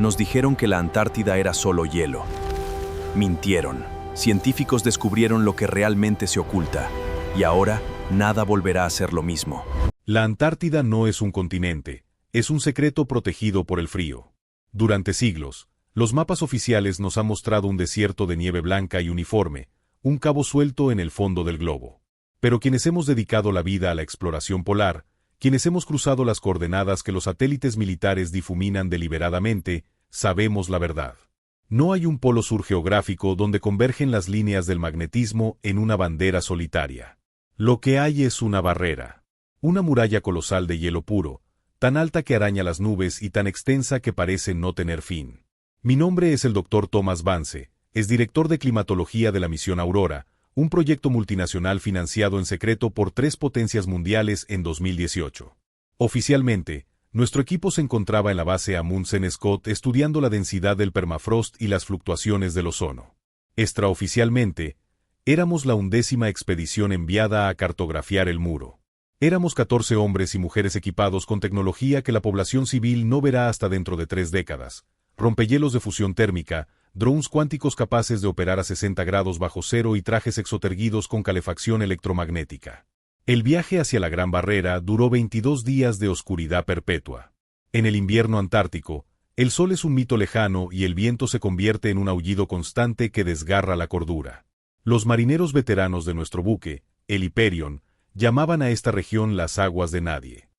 Nos dijeron que la Antártida era solo hielo. Mintieron. Científicos descubrieron lo que realmente se oculta. Y ahora, nada volverá a ser lo mismo. La Antártida no es un continente, es un secreto protegido por el frío. Durante siglos, los mapas oficiales nos han mostrado un desierto de nieve blanca y uniforme, un cabo suelto en el fondo del globo. Pero quienes hemos dedicado la vida a la exploración polar, quienes hemos cruzado las coordenadas que los satélites militares difuminan deliberadamente, sabemos la verdad. No hay un polo sur geográfico donde convergen las líneas del magnetismo en una bandera solitaria. Lo que hay es una barrera. Una muralla colosal de hielo puro, tan alta que araña las nubes y tan extensa que parece no tener fin. Mi nombre es el Dr. Thomas Vance, es director de climatología de la misión Aurora, un proyecto multinacional financiado en secreto por 3 potencias mundiales en 2018. Oficialmente, nuestro equipo se encontraba en la base Amundsen Scott estudiando la densidad del permafrost y las fluctuaciones del ozono. Extraoficialmente, éramos la 11ª expedición enviada a cartografiar el muro. Éramos 14 hombres y mujeres equipados con tecnología que la población civil no verá hasta dentro de 3 décadas, rompehielos de fusión térmica, drones cuánticos capaces de operar a 60 grados bajo cero y trajes exoterguidos con calefacción electromagnética. El viaje hacia la Gran Barrera duró 22 días de oscuridad perpetua. En el invierno antártico, el sol es un mito lejano y el viento se convierte en un aullido constante que desgarra la cordura. Los marineros veteranos de nuestro buque, el Hyperion, llamaban a esta región las aguas de nadie.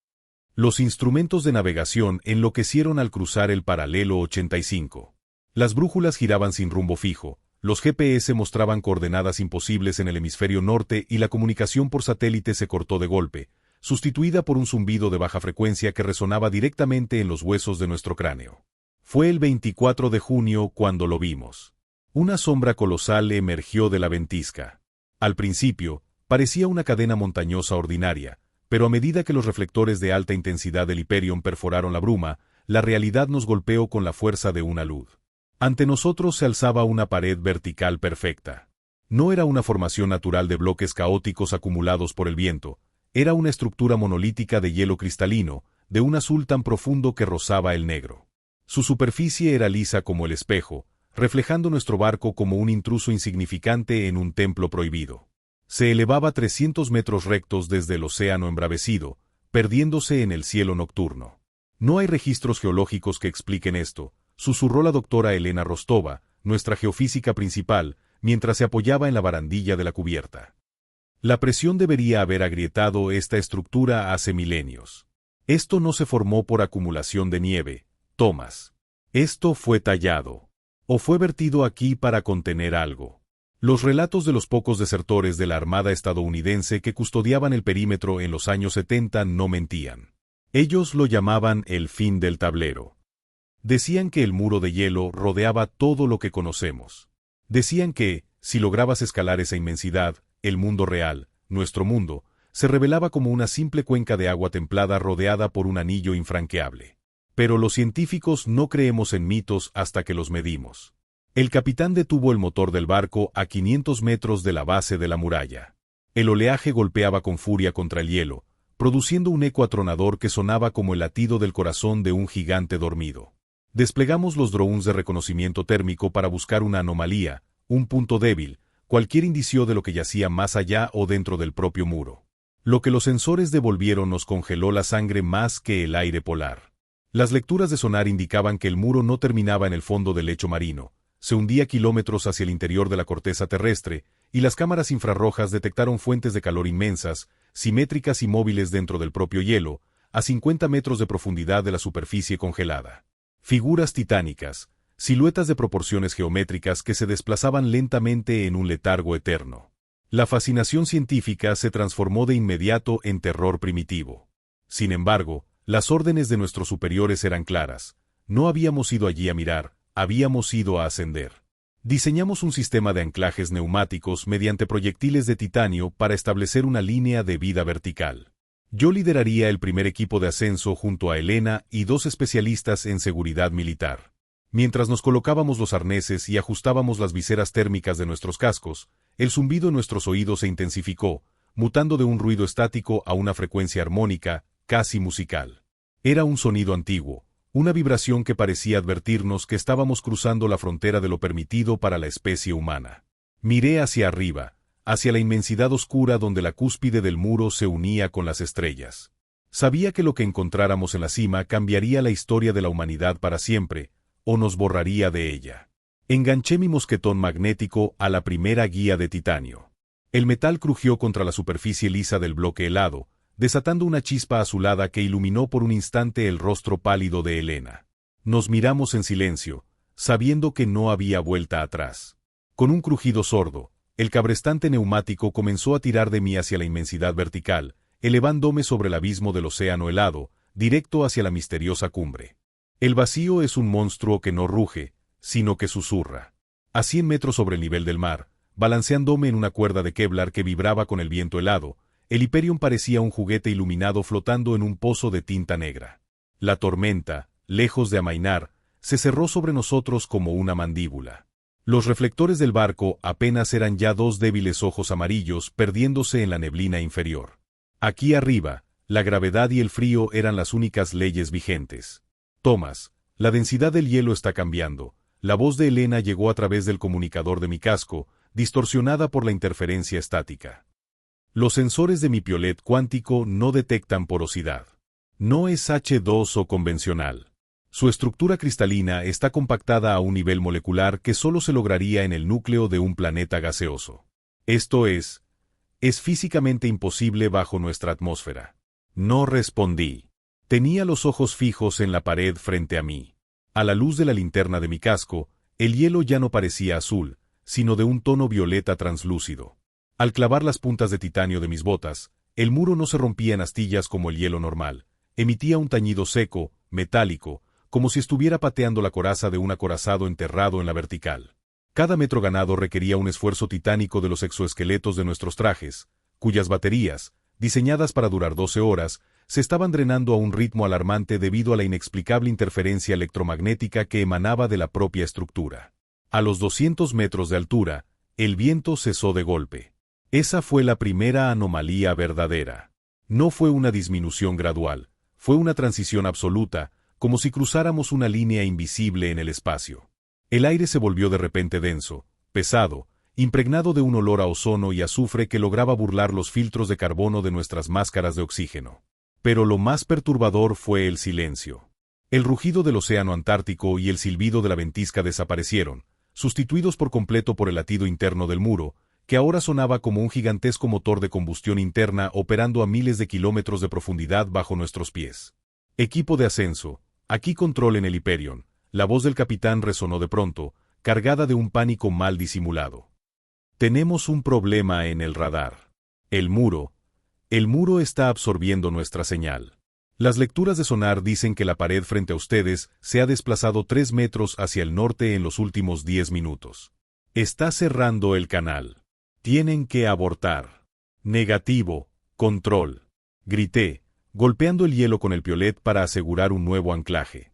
Los instrumentos de navegación enloquecieron al cruzar el paralelo 85. Las brújulas giraban sin rumbo fijo, los GPS mostraban coordenadas imposibles en el hemisferio norte y la comunicación por satélite se cortó de golpe, sustituida por un zumbido de baja frecuencia que resonaba directamente en los huesos de nuestro cráneo. Fue el 24 de junio cuando lo vimos. Una sombra colosal emergió de la ventisca. Al principio, parecía una cadena montañosa ordinaria, pero a medida que los reflectores de alta intensidad del Hyperion perforaron la bruma, la realidad nos golpeó con la fuerza de una luz. Ante nosotros se alzaba una pared vertical perfecta. No era una formación natural de bloques caóticos acumulados por el viento, era una estructura monolítica de hielo cristalino, de un azul tan profundo que rozaba el negro. Su superficie era lisa como el espejo, reflejando nuestro barco como un intruso insignificante en un templo prohibido. Se elevaba 300 metros rectos desde el océano embravecido, perdiéndose en el cielo nocturno. No hay registros geológicos que expliquen esto, susurró la doctora Elena Rostova, nuestra geofísica principal, mientras se apoyaba en la barandilla de la cubierta. La presión debería haber agrietado esta estructura hace milenios. Esto no se formó por acumulación de nieve, Thomas. Esto fue tallado. O fue vertido aquí para contener algo. Los relatos de los pocos desertores de la Armada estadounidense que custodiaban el perímetro en los años 70 no mentían. Ellos lo llamaban el fin del tablero. Decían que el muro de hielo rodeaba todo lo que conocemos. Decían que, si lograbas escalar esa inmensidad, el mundo real, nuestro mundo, se revelaba como una simple cuenca de agua templada rodeada por un anillo infranqueable. Pero los científicos no creemos en mitos hasta que los medimos. El capitán detuvo el motor del barco a 500 metros de la base de la muralla. El oleaje golpeaba con furia contra el hielo, produciendo un eco atronador que sonaba como el latido del corazón de un gigante dormido. Desplegamos los drones de reconocimiento térmico para buscar una anomalía, un punto débil, cualquier indicio de lo que yacía más allá o dentro del propio muro. Lo que los sensores devolvieron nos congeló la sangre más que el aire polar. Las lecturas de sonar indicaban que el muro no terminaba en el fondo del lecho marino, se hundía kilómetros hacia el interior de la corteza terrestre, y las cámaras infrarrojas detectaron fuentes de calor inmensas, simétricas y móviles dentro del propio hielo, a 50 metros de profundidad de la superficie congelada. Figuras titánicas, siluetas de proporciones geométricas que se desplazaban lentamente en un letargo eterno. La fascinación científica se transformó de inmediato en terror primitivo. Sin embargo, las órdenes de nuestros superiores eran claras. No habíamos ido allí a mirar, habíamos ido a ascender. Diseñamos un sistema de anclajes neumáticos mediante proyectiles de titanio para establecer una línea de vida vertical. Yo lideraría el primer equipo de ascenso junto a Elena y 2 especialistas en seguridad militar. Mientras nos colocábamos los arneses y ajustábamos las viseras térmicas de nuestros cascos, el zumbido en nuestros oídos se intensificó, mutando de un ruido estático a una frecuencia armónica, casi musical. Era un sonido antiguo, una vibración que parecía advertirnos que estábamos cruzando la frontera de lo permitido para la especie humana. Miré hacia arriba, hacia la inmensidad oscura donde la cúspide del muro se unía con las estrellas. Sabía que lo que encontráramos en la cima cambiaría la historia de la humanidad para siempre, o nos borraría de ella. Enganché mi mosquetón magnético a la primera guía de titanio. El metal crujió contra la superficie lisa del bloque helado, desatando una chispa azulada que iluminó por un instante el rostro pálido de Elena. Nos miramos en silencio, sabiendo que no había vuelta atrás. Con un crujido sordo, el cabrestante neumático comenzó a tirar de mí hacia la inmensidad vertical, elevándome sobre el abismo del océano helado, directo hacia la misteriosa cumbre. El vacío es un monstruo que no ruge, sino que susurra. A 100 metros sobre el nivel del mar, balanceándome en una cuerda de Kevlar que vibraba con el viento helado, el Hyperion parecía un juguete iluminado flotando en un pozo de tinta negra. La tormenta, lejos de amainar, se cerró sobre nosotros como una mandíbula. Los reflectores del barco apenas eran ya dos débiles ojos amarillos perdiéndose en la neblina inferior. Aquí arriba, la gravedad y el frío eran las únicas leyes vigentes. Thomas, la densidad del hielo está cambiando. La voz de Elena llegó a través del comunicador de mi casco, distorsionada por la interferencia estática. Los sensores de mi piolet cuántico no detectan porosidad. No es H2O convencional. Su estructura cristalina está compactada a un nivel molecular que solo se lograría en el núcleo de un planeta gaseoso. Esto es físicamente imposible bajo nuestra atmósfera. No respondí. Tenía los ojos fijos en la pared frente a mí. A la luz de la linterna de mi casco, el hielo ya no parecía azul, sino de un tono violeta translúcido. Al clavar las puntas de titanio de mis botas, el muro no se rompía en astillas como el hielo normal, emitía un tañido seco, metálico, como si estuviera pateando la coraza de un acorazado enterrado en la vertical. Cada metro ganado requería un esfuerzo titánico de los exoesqueletos de nuestros trajes, cuyas baterías, diseñadas para durar 12 horas, se estaban drenando a un ritmo alarmante debido a la inexplicable interferencia electromagnética que emanaba de la propia estructura. A los 200 metros de altura, el viento cesó de golpe. Esa fue la primera anomalía verdadera. No fue una disminución gradual, fue una transición absoluta, como si cruzáramos una línea invisible en el espacio. El aire se volvió de repente denso, pesado, impregnado de un olor a ozono y azufre que lograba burlar los filtros de carbono de nuestras máscaras de oxígeno. Pero lo más perturbador fue el silencio. El rugido del océano Antártico y el silbido de la ventisca desaparecieron, sustituidos por completo por el latido interno del muro, que ahora sonaba como un gigantesco motor de combustión interna operando a miles de kilómetros de profundidad bajo nuestros pies. Equipo de ascenso, aquí control en el Hyperion. La voz del capitán resonó de pronto, cargada de un pánico mal disimulado. Tenemos un problema en el radar. El muro está absorbiendo nuestra señal. Las lecturas de sonar dicen que la pared frente a ustedes se ha desplazado 3 metros hacia el norte en los últimos 10 minutos. Está cerrando el canal. Tienen que abortar. Negativo, control. Grité, golpeando el hielo con el piolet para asegurar un nuevo anclaje.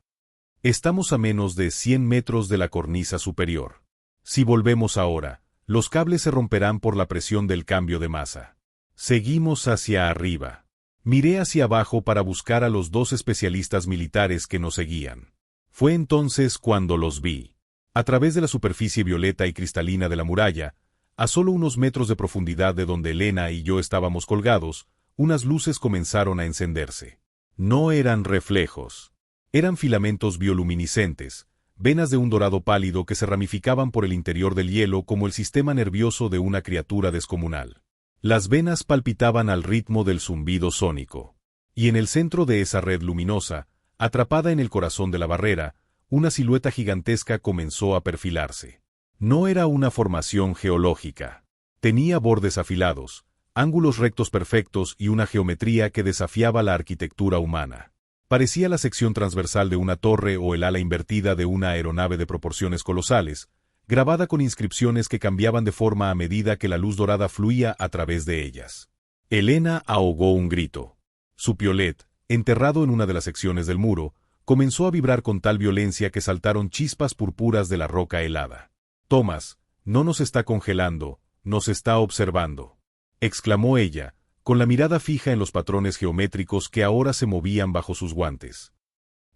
Estamos a menos de 100 metros de la cornisa superior. Si volvemos ahora, los cables se romperán por la presión del cambio de masa. Seguimos hacia arriba. Miré hacia abajo para buscar a los 2 especialistas militares que nos seguían. Fue entonces cuando los vi. A través de la superficie violeta y cristalina de la muralla, a solo unos metros de profundidad de donde Elena y yo estábamos colgados, unas luces comenzaron a encenderse. No eran reflejos. Eran filamentos bioluminiscentes, venas de un dorado pálido que se ramificaban por el interior del hielo como el sistema nervioso de una criatura descomunal. Las venas palpitaban al ritmo del zumbido sónico. Y en el centro de esa red luminosa, atrapada en el corazón de la barrera, una silueta gigantesca comenzó a perfilarse. No era una formación geológica. Tenía bordes afilados, ángulos rectos perfectos y una geometría que desafiaba la arquitectura humana. Parecía la sección transversal de una torre o el ala invertida de una aeronave de proporciones colosales, grabada con inscripciones que cambiaban de forma a medida que la luz dorada fluía a través de ellas. Elena ahogó un grito. Su piolet, enterrado en una de las secciones del muro, comenzó a vibrar con tal violencia que saltaron chispas purpuras de la roca helada. «Thomas, no nos está congelando, nos está observando», exclamó ella, con la mirada fija en los patrones geométricos que ahora se movían bajo sus guantes.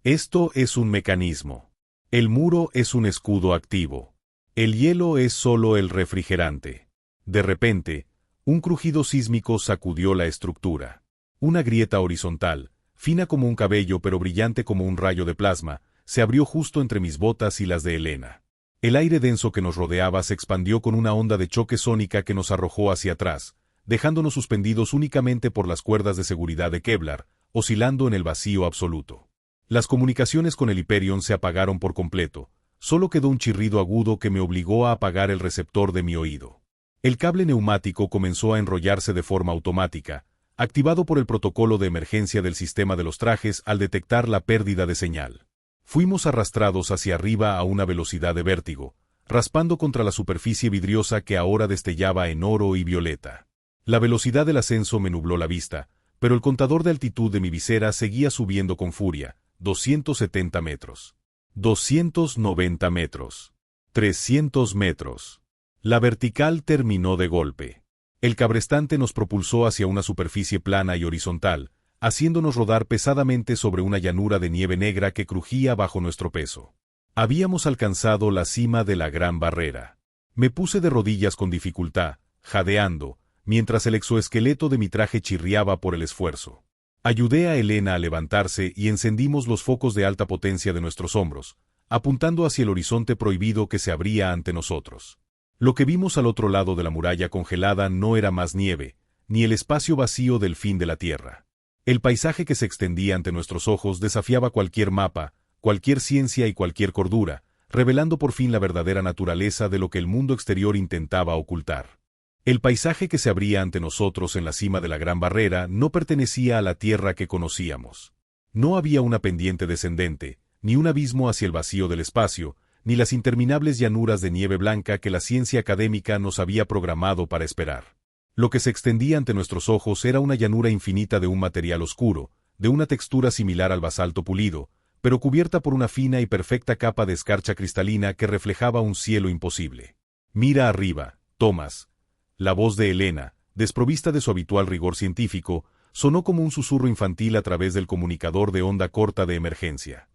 Esto es un mecanismo. El muro es un escudo activo. El hielo es solo el refrigerante. De repente, un crujido sísmico sacudió la estructura. Una grieta horizontal, fina como un cabello pero brillante como un rayo de plasma, se abrió justo entre mis botas y las de Elena. El aire denso que nos rodeaba se expandió con una onda de choque sónica que nos arrojó hacia atrás, dejándonos suspendidos únicamente por las cuerdas de seguridad de Kevlar, oscilando en el vacío absoluto. Las comunicaciones con el Hyperion se apagaron por completo, solo quedó un chirrido agudo que me obligó a apagar el receptor de mi oído. El cable neumático comenzó a enrollarse de forma automática, activado por el protocolo de emergencia del sistema de los trajes al detectar la pérdida de señal. Fuimos arrastrados hacia arriba a una velocidad de vértigo, raspando contra la superficie vidriosa que ahora destellaba en oro y violeta. La velocidad del ascenso me nubló la vista, pero el contador de altitud de mi visera seguía subiendo con furia. 270 metros. 290 metros. 300 metros. La vertical terminó de golpe. El cabrestante nos propulsó hacia una superficie plana y horizontal, haciéndonos rodar pesadamente sobre una llanura de nieve negra que crujía bajo nuestro peso. Habíamos alcanzado la cima de la Gran Barrera. Me puse de rodillas con dificultad, jadeando, mientras el exoesqueleto de mi traje chirriaba por el esfuerzo. Ayudé a Elena a levantarse y encendimos los focos de alta potencia de nuestros hombros, apuntando hacia el horizonte prohibido que se abría ante nosotros. Lo que vimos al otro lado de la muralla congelada no era más nieve, ni el espacio vacío del fin de la Tierra. El paisaje que se extendía ante nuestros ojos desafiaba cualquier mapa, cualquier ciencia y cualquier cordura, revelando por fin la verdadera naturaleza de lo que el mundo exterior intentaba ocultar. El paisaje que se abría ante nosotros en la cima de la Gran Barrera no pertenecía a la Tierra que conocíamos. No había una pendiente descendente, ni un abismo hacia el vacío del espacio, ni las interminables llanuras de nieve blanca que la ciencia académica nos había programado para esperar. Lo que se extendía ante nuestros ojos era una llanura infinita de un material oscuro, de una textura similar al basalto pulido, pero cubierta por una fina y perfecta capa de escarcha cristalina que reflejaba un cielo imposible. «Mira arriba, Thomas». La voz de Elena, desprovista de su habitual rigor científico, sonó como un susurro infantil a través del comunicador de onda corta de emergencia.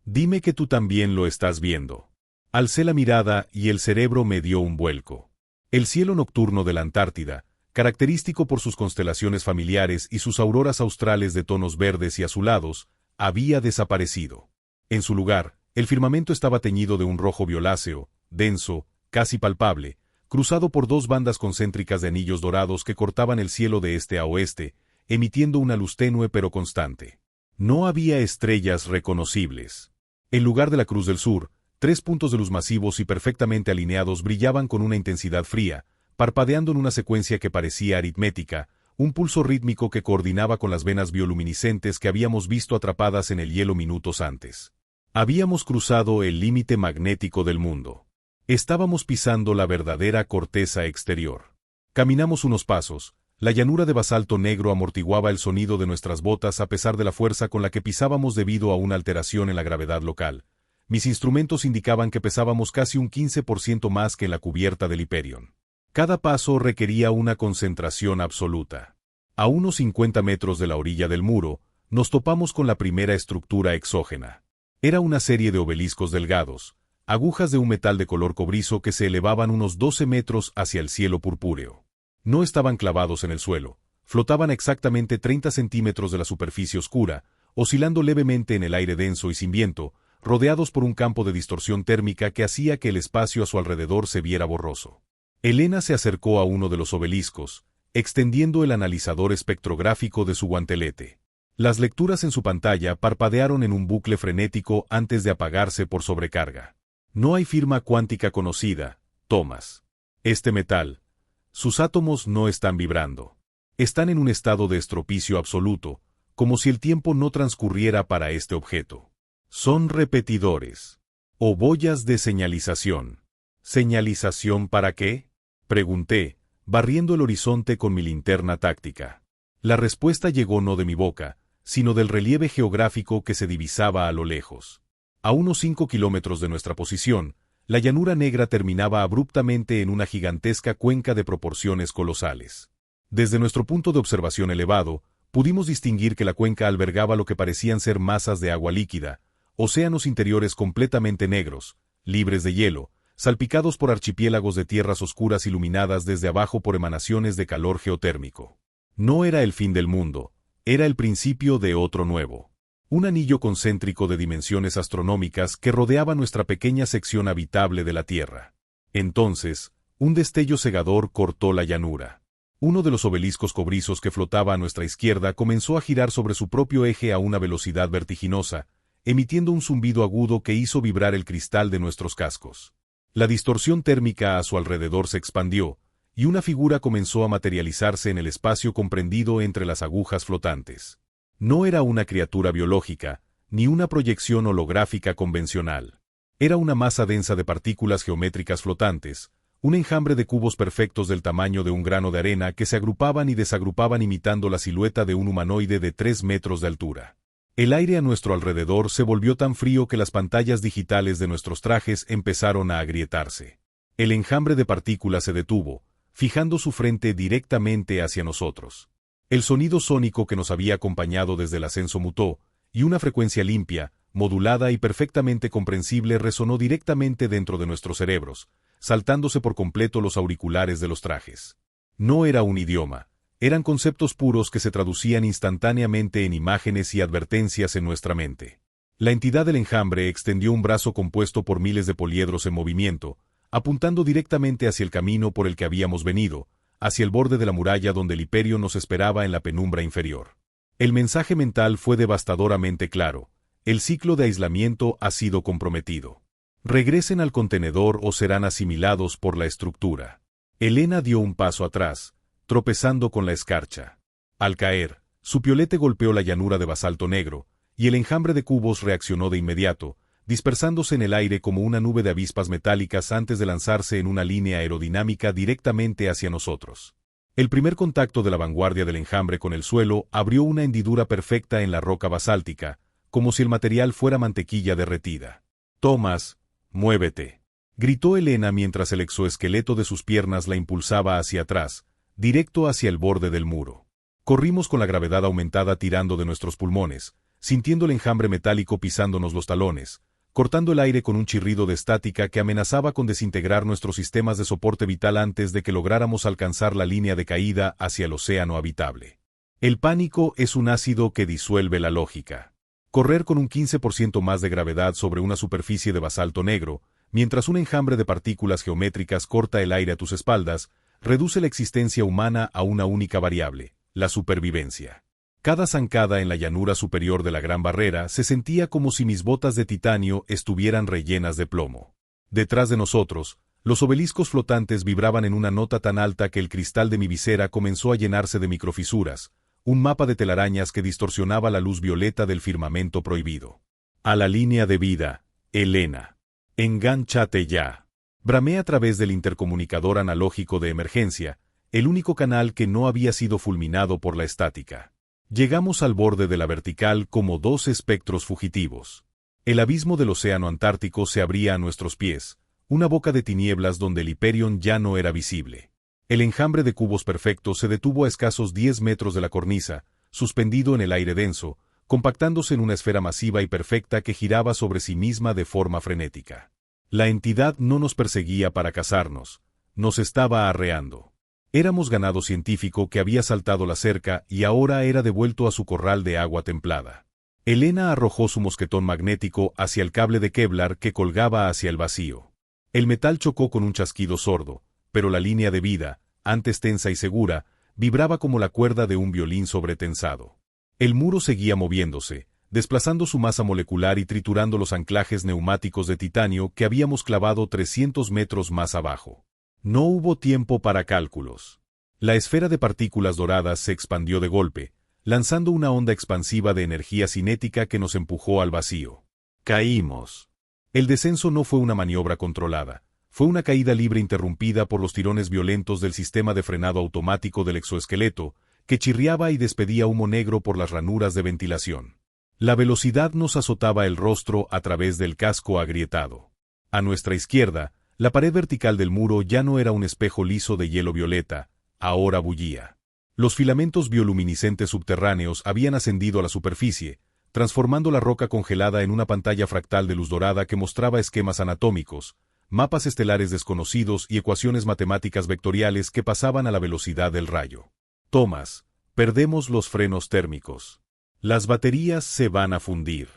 «Dime que tú también lo estás viendo». Alcé la mirada y el cerebro me dio un vuelco. El cielo nocturno de la Antártida, característico por sus constelaciones familiares y sus auroras australes de tonos verdes y azulados, había desaparecido. En su lugar, el firmamento estaba teñido de un rojo violáceo, denso, casi palpable, cruzado por dos bandas concéntricas de anillos dorados que cortaban el cielo de este a oeste, emitiendo una luz tenue pero constante. No había estrellas reconocibles. En lugar de la Cruz del Sur, 3 puntos de luz masivos y perfectamente alineados brillaban con una intensidad fría, parpadeando en una secuencia que parecía aritmética, un pulso rítmico que coordinaba con las venas bioluminiscentes que habíamos visto atrapadas en el hielo minutos antes. Habíamos cruzado el límite magnético del mundo. Estábamos pisando la verdadera corteza exterior. Caminamos unos pasos. La llanura de basalto negro amortiguaba el sonido de nuestras botas a pesar de la fuerza con la que pisábamos debido a una alteración en la gravedad local. Mis instrumentos indicaban que pesábamos casi un 15% más que en la cubierta del Hyperion. Cada paso requería una concentración absoluta. A unos 50 metros de la orilla del muro, nos topamos con la primera estructura exógena. Era una serie de obeliscos delgados, agujas de un metal de color cobrizo que se elevaban unos 12 metros hacia el cielo purpúreo. No estaban clavados en el suelo, flotaban a exactamente 30 centímetros de la superficie oscura, oscilando levemente en el aire denso y sin viento, rodeados por un campo de distorsión térmica que hacía que el espacio a su alrededor se viera borroso. Elena se acercó a uno de los obeliscos, extendiendo el analizador espectrográfico de su guantelete. Las lecturas en su pantalla parpadearon en un bucle frenético antes de apagarse por sobrecarga. No hay firma cuántica conocida, Thomas. Este metal, sus átomos no están vibrando. Están en un estado de estropicio absoluto, como si el tiempo no transcurriera para este objeto. Son repetidores. O boyas de señalización. ¿Señalización para qué?, pregunté, barriendo el horizonte con mi linterna táctica. La respuesta llegó no de mi boca, sino del relieve geográfico que se divisaba a lo lejos. A unos 5 kilómetros de nuestra posición, la llanura negra terminaba abruptamente en una gigantesca cuenca de proporciones colosales. Desde nuestro punto de observación elevado, pudimos distinguir que la cuenca albergaba lo que parecían ser masas de agua líquida, océanos interiores completamente negros, libres de hielo, salpicados por archipiélagos de tierras oscuras iluminadas desde abajo por emanaciones de calor geotérmico. No era el fin del mundo, era el principio de otro nuevo. Un anillo concéntrico de dimensiones astronómicas que rodeaba nuestra pequeña sección habitable de la Tierra. Entonces, un destello cegador cortó la llanura. Uno de los obeliscos cobrizos que flotaba a nuestra izquierda comenzó a girar sobre su propio eje a una velocidad vertiginosa, emitiendo un zumbido agudo que hizo vibrar el cristal de nuestros cascos. La distorsión térmica a su alrededor se expandió, y una figura comenzó a materializarse en el espacio comprendido entre las agujas flotantes. No era una criatura biológica, ni una proyección holográfica convencional. Era una masa densa de partículas geométricas flotantes, un enjambre de cubos perfectos del tamaño de un grano de arena que se agrupaban y desagrupaban imitando la silueta de un humanoide de 3 metros de altura. El aire a nuestro alrededor se volvió tan frío que las pantallas digitales de nuestros trajes empezaron a agrietarse. El enjambre de partículas se detuvo, fijando su frente directamente hacia nosotros. El sonido sónico que nos había acompañado desde el ascenso mutó, y una frecuencia limpia, modulada y perfectamente comprensible resonó directamente dentro de nuestros cerebros, saltándose por completo los auriculares de los trajes. No era un idioma, eran conceptos puros que se traducían instantáneamente en imágenes y advertencias en nuestra mente. La entidad del enjambre extendió un brazo compuesto por miles de poliedros en movimiento, apuntando directamente hacia el camino por el que habíamos venido, hacia el borde de la muralla donde el Hyperion nos esperaba en la penumbra inferior. El mensaje mental fue devastadoramente claro: el ciclo de aislamiento ha sido comprometido. Regresen al contenedor o serán asimilados por la estructura. Elena dio un paso atrás, tropezando con la escarcha. Al caer, su piolete golpeó la llanura de basalto negro, y el enjambre de cubos reaccionó de inmediato, dispersándose en el aire como una nube de avispas metálicas antes de lanzarse en una línea aerodinámica directamente hacia nosotros. El primer contacto de la vanguardia del enjambre con el suelo abrió una hendidura perfecta en la roca basáltica, como si el material fuera mantequilla derretida. «Thomas, muévete», gritó Elena mientras el exoesqueleto de sus piernas la impulsaba hacia atrás, directo hacia el borde del muro. Corrimos con la gravedad aumentada tirando de nuestros pulmones, sintiendo el enjambre metálico pisándonos los talones, cortando el aire con un chirrido de estática que amenazaba con desintegrar nuestros sistemas de soporte vital antes de que lográramos alcanzar la línea de caída hacia el océano habitable. El pánico es un ácido que disuelve la lógica. Correr con un 15% más de gravedad sobre una superficie de basalto negro, mientras un enjambre de partículas geométricas corta el aire a tus espaldas, reduce la existencia humana a una única variable: la supervivencia. Cada zancada en la llanura superior de la Gran Barrera se sentía como si mis botas de titanio estuvieran rellenas de plomo. Detrás de nosotros, los obeliscos flotantes vibraban en una nota tan alta que el cristal de mi visera comenzó a llenarse de microfisuras, un mapa de telarañas que distorsionaba la luz violeta del firmamento prohibido. «A la línea de vida, Elena. Engánchate ya». Bramé a través del intercomunicador analógico de emergencia, el único canal que no había sido fulminado por la estática. Llegamos al borde de la vertical como dos espectros fugitivos. El abismo del océano Antártico se abría a nuestros pies, una boca de tinieblas donde el Hyperion ya no era visible. El enjambre de cubos perfectos se detuvo a escasos 10 metros de la cornisa, suspendido en el aire denso, compactándose en una esfera masiva y perfecta que giraba sobre sí misma de forma frenética. La entidad no nos perseguía para cazarnos, nos estaba arreando. Éramos ganado científico que había saltado la cerca y ahora era devuelto a su corral de agua templada. Elena arrojó su mosquetón magnético hacia el cable de Kevlar que colgaba hacia el vacío. El metal chocó con un chasquido sordo, pero la línea de vida, antes tensa y segura, vibraba como la cuerda de un violín sobretensado. El muro seguía moviéndose, desplazando su masa molecular y triturando los anclajes neumáticos de titanio que habíamos clavado 300 metros más abajo. No hubo tiempo para cálculos. La esfera de partículas doradas se expandió de golpe, lanzando una onda expansiva de energía cinética que nos empujó al vacío. Caímos. El descenso no fue una maniobra controlada, fue una caída libre interrumpida por los tirones violentos del sistema de frenado automático del exoesqueleto, que chirriaba y despedía humo negro por las ranuras de ventilación. La velocidad nos azotaba el rostro a través del casco agrietado. A nuestra izquierda, la pared vertical del muro ya no era un espejo liso de hielo violeta, ahora bullía. Los filamentos bioluminiscentes subterráneos habían ascendido a la superficie, transformando la roca congelada en una pantalla fractal de luz dorada que mostraba esquemas anatómicos, mapas estelares desconocidos y ecuaciones matemáticas vectoriales que pasaban a la velocidad del rayo. Thomas, perdemos los frenos térmicos. Las baterías se van a fundir.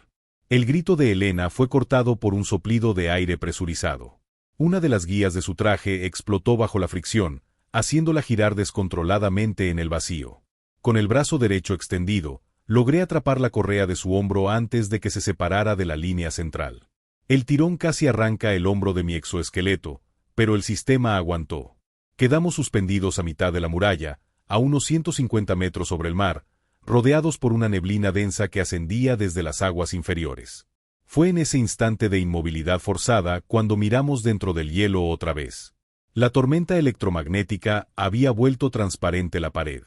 El grito de Elena fue cortado por un soplido de aire presurizado. Una de las guías de su traje explotó bajo la fricción, haciéndola girar descontroladamente en el vacío. Con el brazo derecho extendido, logré atrapar la correa de su hombro antes de que se separara de la línea central. El tirón casi arranca el hombro de mi exoesqueleto, pero el sistema aguantó. Quedamos suspendidos a mitad de la muralla, a unos 150 metros sobre el mar, rodeados por una neblina densa que ascendía desde las aguas inferiores. Fue en ese instante de inmovilidad forzada cuando miramos dentro del hielo otra vez. La tormenta electromagnética había vuelto transparente la pared.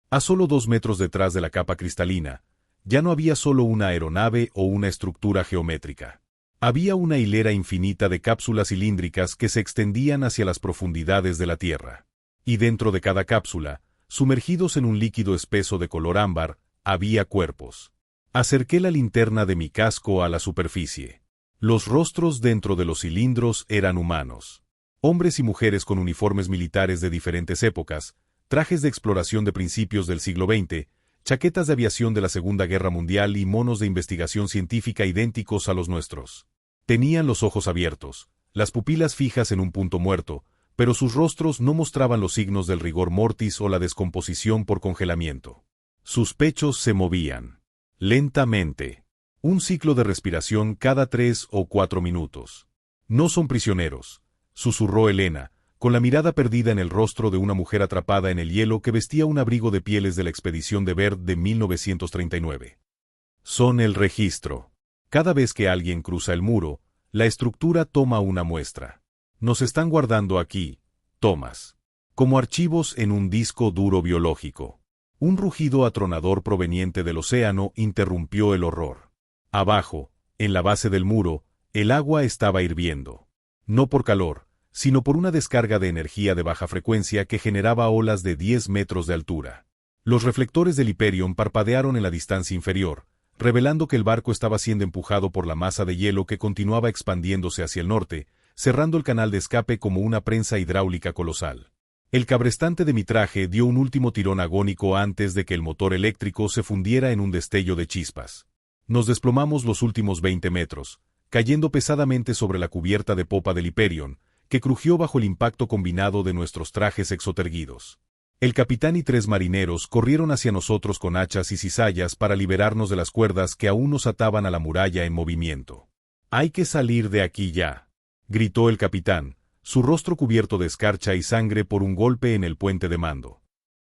A solo 2 metros detrás de la capa cristalina, ya no había solo una aeronave o una estructura geométrica. Había una hilera infinita de cápsulas cilíndricas que se extendían hacia las profundidades de la Tierra. Y dentro de cada cápsula, sumergidos en un líquido espeso de color ámbar, había cuerpos. Acerqué la linterna de mi casco a la superficie. Los rostros dentro de los cilindros eran humanos. Hombres y mujeres con uniformes militares de diferentes épocas, trajes de exploración de principios del siglo XX, chaquetas de aviación de la Segunda Guerra Mundial y monos de investigación científica idénticos a los nuestros. Tenían los ojos abiertos, las pupilas fijas en un punto muerto, pero sus rostros no mostraban los signos del rigor mortis o la descomposición por congelamiento. Sus pechos se movían. Lentamente. Un ciclo de respiración cada 3 o 4 minutos. No son prisioneros, susurró Elena, con la mirada perdida en el rostro de una mujer atrapada en el hielo que vestía un abrigo de pieles de la expedición de Bert de 1939. Son el registro. Cada vez que alguien cruza el muro, la estructura toma una muestra. Nos están guardando aquí, Thomas. Como archivos en un disco duro biológico. Un rugido atronador proveniente del océano interrumpió el horror. Abajo, en la base del muro, el agua estaba hirviendo. No por calor, sino por una descarga de energía de baja frecuencia que generaba olas de 10 metros de altura. Los reflectores del Hyperion parpadearon en la distancia inferior, revelando que el barco estaba siendo empujado por la masa de hielo que continuaba expandiéndose hacia el norte, cerrando el canal de escape como una prensa hidráulica colosal. El cabrestante de mi traje dio un último tirón agónico antes de que el motor eléctrico se fundiera en un destello de chispas. Nos desplomamos los últimos 20 metros, cayendo pesadamente sobre la cubierta de popa del Hyperion, que crujió bajo el impacto combinado de nuestros trajes exoterguidos. El capitán y 3 marineros corrieron hacia nosotros con hachas y cizallas para liberarnos de las cuerdas que aún nos ataban a la muralla en movimiento. «Hay que salir de aquí ya», gritó el capitán, su rostro cubierto de escarcha y sangre por un golpe en el puente de mando.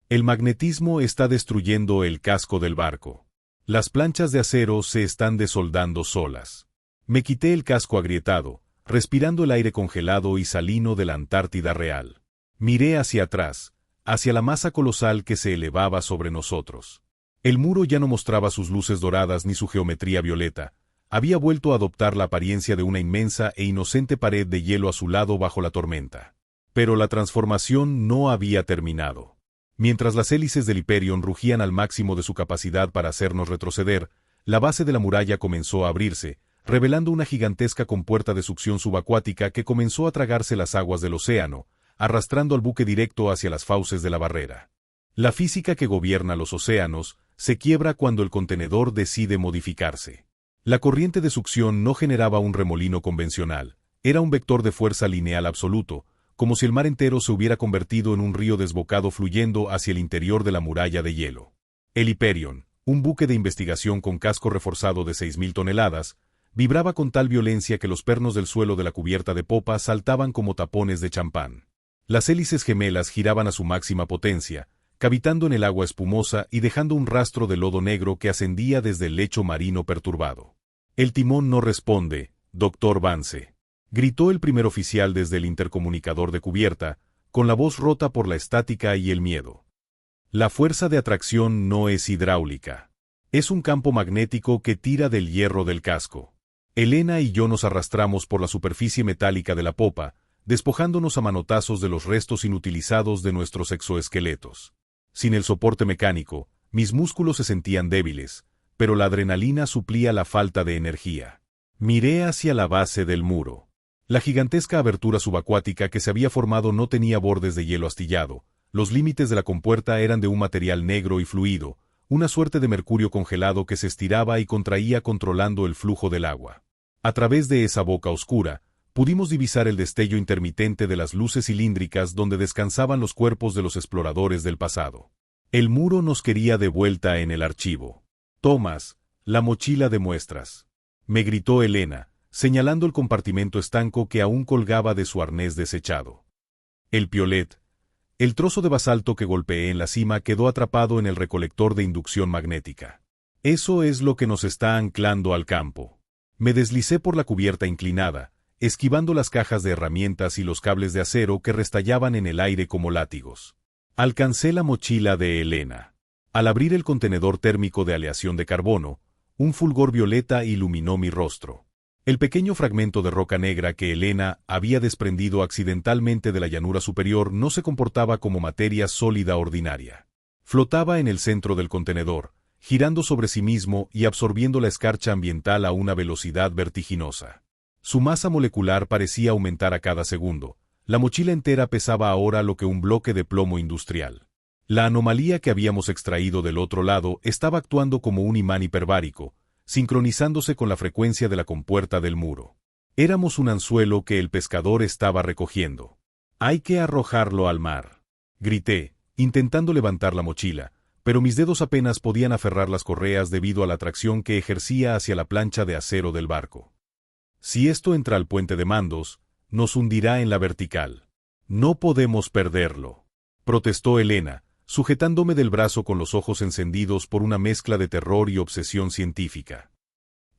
El magnetismo está destruyendo el casco del barco. Las planchas de acero se están desoldando solas. Me quité el casco agrietado, respirando el aire congelado y salino de la Antártida real. Miré hacia atrás, hacia la masa colosal que se elevaba sobre nosotros. El muro ya no mostraba sus luces doradas ni su geometría violeta. Había vuelto a adoptar la apariencia de una inmensa e inocente pared de hielo azulado bajo la tormenta. Pero la transformación no había terminado. Mientras las hélices del Hyperion rugían al máximo de su capacidad para hacernos retroceder, la base de la muralla comenzó a abrirse, revelando una gigantesca compuerta de succión subacuática que comenzó a tragarse las aguas del océano, arrastrando al buque directo hacia las fauces de la barrera. La física que gobierna los océanos se quiebra cuando el contenedor decide modificarse. La corriente de succión no generaba un remolino convencional, era un vector de fuerza lineal absoluto, como si el mar entero se hubiera convertido en un río desbocado fluyendo hacia el interior de la muralla de hielo. El Hyperion, un buque de investigación con casco reforzado de 6.000 toneladas, vibraba con tal violencia que los pernos del suelo de la cubierta de popa saltaban como tapones de champán. Las hélices gemelas giraban a su máxima potencia, cavitando en el agua espumosa y dejando un rastro de lodo negro que ascendía desde el lecho marino perturbado. «El timón no responde, Dr. Vance», gritó el primer oficial desde el intercomunicador de cubierta, con la voz rota por la estática y el miedo. «La fuerza de atracción no es hidráulica. Es un campo magnético que tira del hierro del casco». Elena y yo nos arrastramos por la superficie metálica de la popa, despojándonos a manotazos de los restos inutilizados de nuestros exoesqueletos. Sin el soporte mecánico, mis músculos se sentían débiles, pero la adrenalina suplía la falta de energía. Miré hacia la base del muro. La gigantesca abertura subacuática que se había formado no tenía bordes de hielo astillado, los límites de la compuerta eran de un material negro y fluido, una suerte de mercurio congelado que se estiraba y contraía controlando el flujo del agua. A través de esa boca oscura, pudimos divisar el destello intermitente de las luces cilíndricas donde descansaban los cuerpos de los exploradores del pasado. El muro nos quería de vuelta en el archivo. «Tomás, la mochila de muestras», me gritó Elena, señalando el compartimento estanco que aún colgaba de su arnés desechado. El piolet, el trozo de basalto que golpeé en la cima quedó atrapado en el recolector de inducción magnética. Eso es lo que nos está anclando al campo. Me deslicé por la cubierta inclinada, esquivando las cajas de herramientas y los cables de acero que restallaban en el aire como látigos. Alcancé la mochila de Elena. Al abrir el contenedor térmico de aleación de carbono, un fulgor violeta iluminó mi rostro. El pequeño fragmento de roca negra que Elena había desprendido accidentalmente de la llanura superior no se comportaba como materia sólida ordinaria. Flotaba en el centro del contenedor, girando sobre sí mismo y absorbiendo la escarcha ambiental a una velocidad vertiginosa. Su masa molecular parecía aumentar a cada segundo. La mochila entera pesaba ahora lo que un bloque de plomo industrial. La anomalía que habíamos extraído del otro lado estaba actuando como un imán hiperbárico, sincronizándose con la frecuencia de la compuerta del muro. Éramos un anzuelo que el pescador estaba recogiendo. «Hay que arrojarlo al mar», grité, intentando levantar la mochila, pero mis dedos apenas podían aferrar las correas debido a la tracción que ejercía hacia la plancha de acero del barco. «Si esto entra al puente de mandos, nos hundirá en la vertical. No podemos perderlo», protestó Elena, sujetándome del brazo con los ojos encendidos por una mezcla de terror y obsesión científica.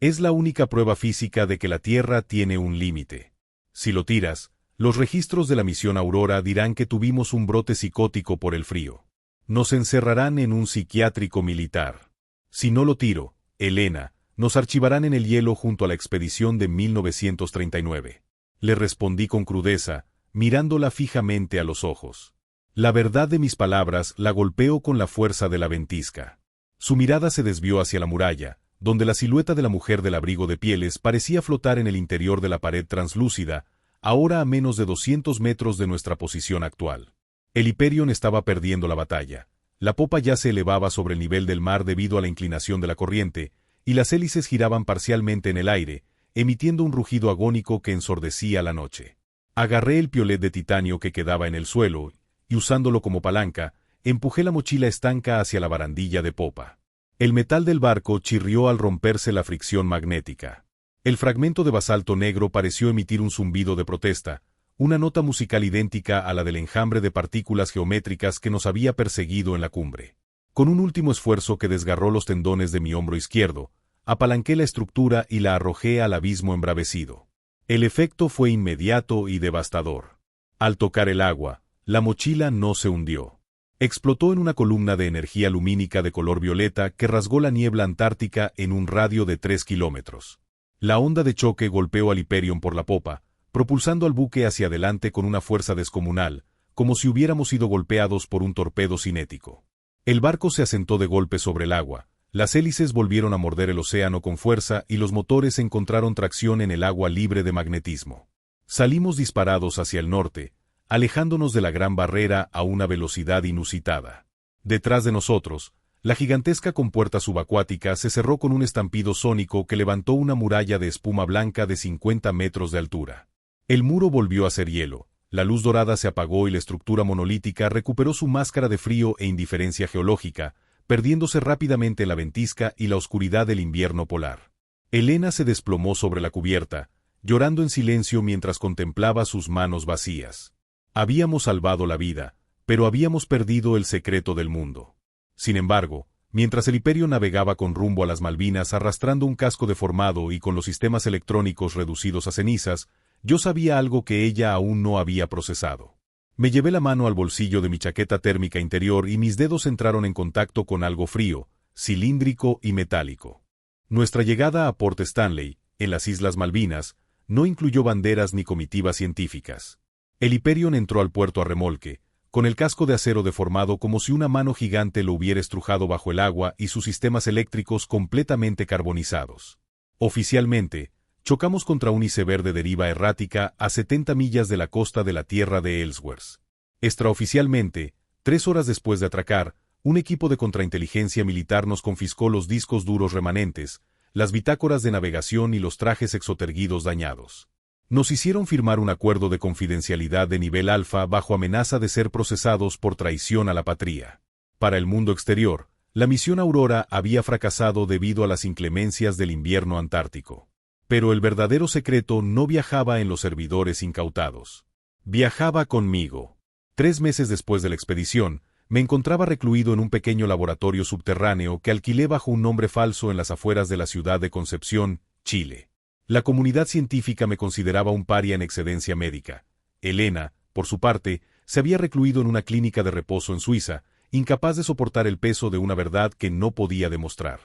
«Es la única prueba física de que la Tierra tiene un límite. Si lo tiras, los registros de la misión Aurora dirán que tuvimos un brote psicótico por el frío. Nos encerrarán en un psiquiátrico militar. Si no lo tiro, Elena, nos archivarán en el hielo junto a la expedición de 1939. Le respondí con crudeza, mirándola fijamente a los ojos. La verdad de mis palabras la golpeó con la fuerza de la ventisca. Su mirada se desvió hacia la muralla, donde la silueta de la mujer del abrigo de pieles parecía flotar en el interior de la pared translúcida, ahora a menos de 200 metros de nuestra posición actual. El Hyperion estaba perdiendo la batalla. La popa ya se elevaba sobre el nivel del mar debido a la inclinación de la corriente, y las hélices giraban parcialmente en el aire, emitiendo un rugido agónico que ensordecía la noche. Agarré el piolet de titanio que quedaba en el suelo, y usándolo como palanca, empujé la mochila estanca hacia la barandilla de popa. El metal del barco chirrió al romperse la fricción magnética. El fragmento de basalto negro pareció emitir un zumbido de protesta, una nota musical idéntica a la del enjambre de partículas geométricas que nos había perseguido en la cumbre. Con un último esfuerzo que desgarró los tendones de mi hombro izquierdo, apalanqué la estructura y la arrojé al abismo embravecido. El efecto fue inmediato y devastador. Al tocar el agua, la mochila no se hundió. Explotó en una columna de energía lumínica de color violeta que rasgó la niebla antártica en un radio de 3 kilómetros. La onda de choque golpeó al Hyperion por la popa, propulsando al buque hacia adelante con una fuerza descomunal, como si hubiéramos sido golpeados por un torpedo cinético. El barco se asentó de golpe sobre el agua, las hélices volvieron a morder el océano con fuerza y los motores encontraron tracción en el agua libre de magnetismo. Salimos disparados hacia el norte, alejándonos de la gran barrera a una velocidad inusitada. Detrás de nosotros, la gigantesca compuerta subacuática se cerró con un estampido sónico que levantó una muralla de espuma blanca de 50 metros de altura. El muro volvió a ser hielo, la luz dorada se apagó y la estructura monolítica recuperó su máscara de frío e indiferencia geológica, perdiéndose rápidamente en la ventisca y la oscuridad del invierno polar. Elena se desplomó sobre la cubierta, llorando en silencio mientras contemplaba sus manos vacías. Habíamos salvado la vida, pero habíamos perdido el secreto del mundo. Sin embargo, mientras el Hyperion navegaba con rumbo a las Malvinas arrastrando un casco deformado y con los sistemas electrónicos reducidos a cenizas, yo sabía algo que ella aún no había procesado. Me llevé la mano al bolsillo de mi chaqueta térmica interior y mis dedos entraron en contacto con algo frío, cilíndrico y metálico. Nuestra llegada a Port Stanley, en las Islas Malvinas, no incluyó banderas ni comitivas científicas. El Hyperion entró al puerto a remolque, con el casco de acero deformado como si una mano gigante lo hubiera estrujado bajo el agua y sus sistemas eléctricos completamente carbonizados. Oficialmente, chocamos contra un iceberg de deriva errática a 70 millas de la costa de la tierra de Ellsworth. Extraoficialmente, 3 horas después de atracar, un equipo de contrainteligencia militar nos confiscó los discos duros remanentes, las bitácoras de navegación y los trajes exoterguidos dañados. Nos hicieron firmar un acuerdo de confidencialidad de nivel alfa bajo amenaza de ser procesados por traición a la patria. Para el mundo exterior, la misión Aurora había fracasado debido a las inclemencias del invierno antártico. Pero el verdadero secreto no viajaba en los servidores incautados. Viajaba conmigo. 3 meses después de la expedición, me encontraba recluido en un pequeño laboratorio subterráneo que alquilé bajo un nombre falso en las afueras de la ciudad de Concepción, Chile. La comunidad científica me consideraba un paria en excedencia médica. Elena, por su parte, se había recluido en una clínica de reposo en Suiza, incapaz de soportar el peso de una verdad que no podía demostrar.